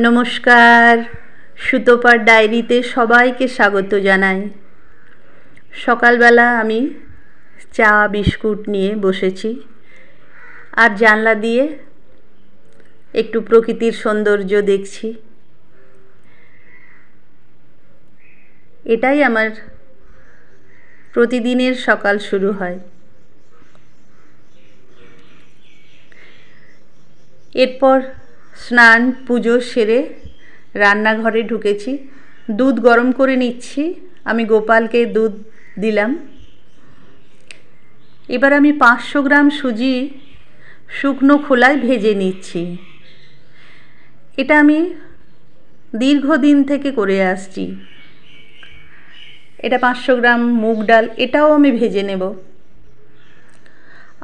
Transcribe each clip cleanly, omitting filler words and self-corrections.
নমস্কার, সুতোপার ডায়েরিতে সবাইকে স্বাগত জানাই। সকালবেলা আমি চা বিস্কুট নিয়ে বসেছি আর জানলা দিয়ে একটু প্রকৃতির সৌন্দর্য দেখছি। এটাই আমার প্রতিদিনের সকাল শুরু হয়। এরপর স্নান পুজো সেরে রান্নাঘরে ঢুকেছি। দুধ গরম করে নিচ্ছি। আমি গোপালকে দুধ দিলাম। এবার আমি 500 গ্রাম সুজি শুকনো খোলায় ভেজে নিচ্ছি। এটা আমি দীর্ঘদিন থেকে করে আসছি। এটা 500 গ্রাম মুগ ডাল, এটাও আমি ভেজে নেব।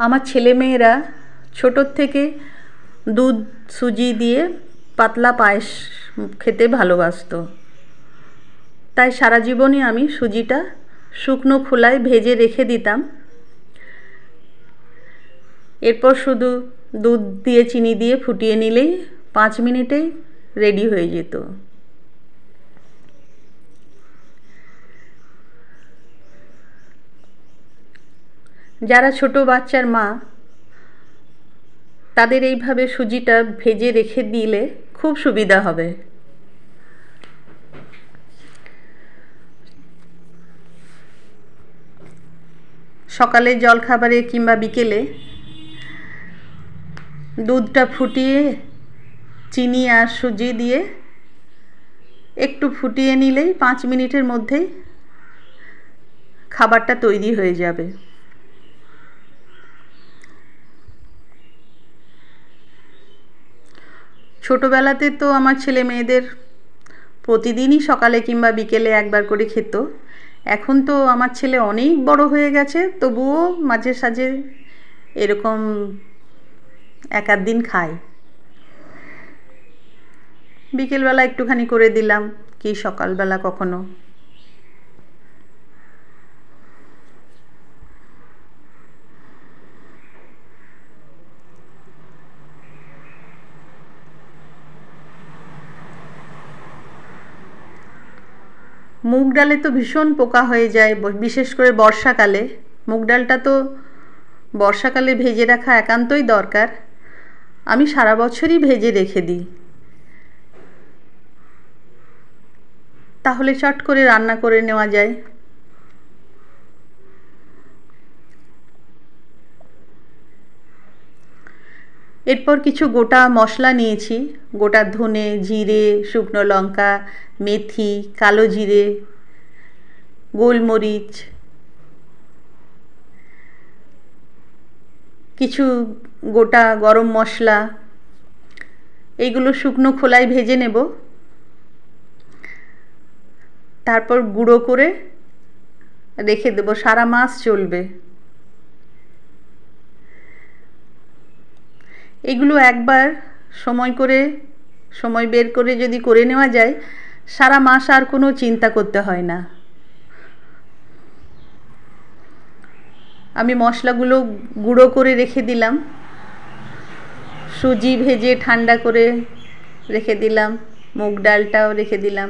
আমার ছেলেমেয়েরা ছোটোর থেকে দুধ সুজি দিয়ে পাতলা পায়েস খেতে ভালোবাসতো, তাই সারা জীবনই আমি সুজিটা শুকনো খোলায় ভেজে রেখে দিতাম। এরপর শুধু দুধ দিয়ে চিনি দিয়ে ফুটিয়ে নিলেই 5 মিনিটেই রেডি হয়ে যেত। যারা ছোট বাচ্চার মা, তাদের এইভাবে সুজিটা ভেজে রেখে দিলে খুব সুবিধা হবে। সকালে জলখাবারে কিংবা বিকেলে দুধটা ফুটিয়ে চিনি আর সুজি দিয়ে একটু ফুটিয়ে নিলেই 5 মিনিটের মধ্যেই খাবারটা তৈরি হয়ে যাবে। ছোটোবেলাতে তো আমার ছেলে মেয়েদের প্রতিদিনই সকালে কিংবা বিকেলে একবার করে খেত। এখন তো আমার ছেলে অনেক বড় হয়ে গেছে, তবুও মাঝে সাঝে এরকম এক আধ দিন খায়। বিকেলবেলা একটুখানি করে দিলাম, কি সকালবেলা কখনো। মুগ ডালে তো ভীষণ পোকা হয়ে যায়, বিশেষ করে বর্ষাকালে। মুগ ডালটা তো বর্ষাকালে ভেজে রাখা একান্তই দরকার। আমি সারা বছরই ভেজে রেখে দিই, তাহলে চট করে রান্না করে নেওয়া যায়। এরপর কিছু গোটা মশলা নিয়েছি। গোটা ধনে, জিরে, শুকনো লঙ্কা, মেথি, কালো জিরে, গোলমরিচ, কিছু গোটা গরম মশলা, এইগুলো শুকনো খোলায় ভেজে নেব। তারপর গুঁড়ো করে রেখে দেব, সারা মাস চলবে। এগুলো একবার সময় বের করে যদি করে নেওয়া যায়, সারা মাস আর কোনো চিন্তা করতে হয় না। আমি মশলাগুলো গুঁড়ো করে রেখে দিলাম। সুজি ভেজে ঠান্ডা করে রেখে দিলাম, মুগ ডালটাও রেখে দিলাম,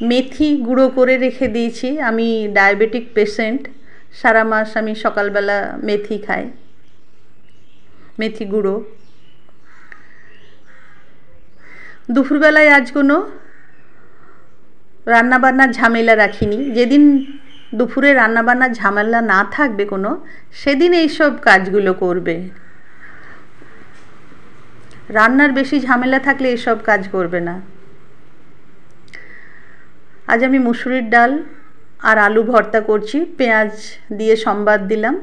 মেথি গুঁড়ো করে রেখে দিয়েছি। আমি ডায়াবেটিক পেশেন্ট, সারা মাস আমি সকালবেলা মেথি খাই, মেথি গুঁড়ো। দুপুরবেলায় আজ কোনো রান্নাবান্নার ঝামেলা রাখিনি। যেদিন দুপুরে রান্নাবান্নার ঝামেলা না থাকবে কোনো, সেদিন এইসব কাজগুলো করবে। রান্নার বেশি ঝামেলা থাকলে এসব কাজ করবে না। আজ আমি মুসুরির ডাল আর আলু ভর্তা করছি, পেঁয়াজ দিয়ে সম্বাদ দিলাম।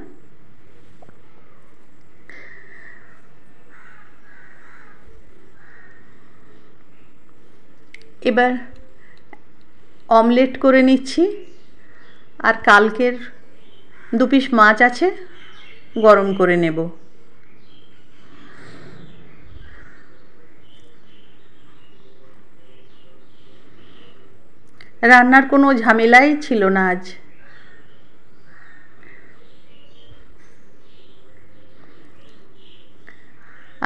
এবার অমলেট করে নিচ্ছি, আর কালকের 2 পিস মাছ আছে, গরম করে নেব। রান্নার কোনো ঝামেলাই ছিল না আজ।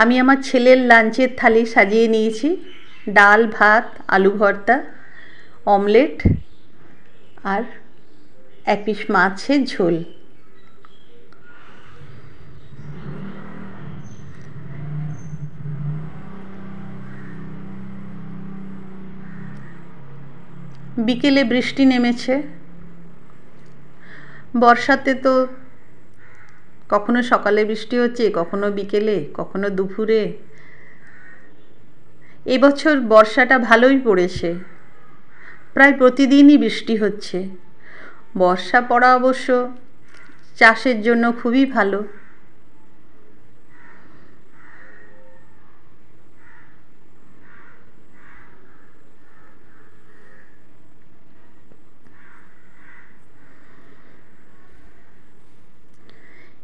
আমি আমার ছেলের লাঞ্চের থালি সাজিয়ে নিয়েছি। ডাল, ভাত, আলু ভর্তা, অমলেট আর এক পিস মাছের ঝোল। বিকেলে বৃষ্টি নেমেছে। বর্ষাতে তো কখনো সকালে বৃষ্টি হচ্ছে, কখনো বিকেলে, কখনো দুপুরে। এবছর বর্ষাটা ভালোই পড়েছে, প্রায় প্রতিদিনই বৃষ্টি হচ্ছে। বর্ষা পড়া অবশ্য চাষের জন্য খুবই ভালো।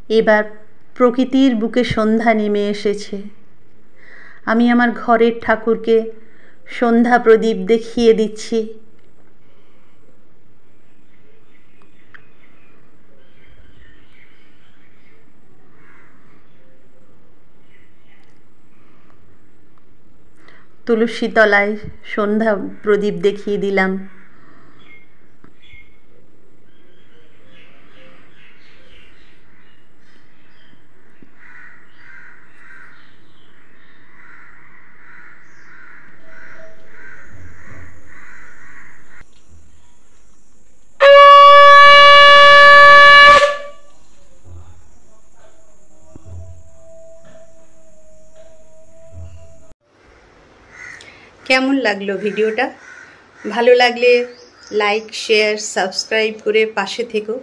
এবার প্রকৃতির বুকে সন্ধ্যা নেমে এসেছে। আমি আমার ঘরের ঠাকুরকে সন্ধ্যা প্রদীপ দেখিয়ে দিচ্ছি। তুলসী তলায় সন্ধ্যা প্রদীপ দেখিয়ে দিলাম। কেমন লাগলো ভিডিওটা? ভালো লাগলে লাইক, শেয়ার, সাবস্ক্রাইব করে পাশে থেকো।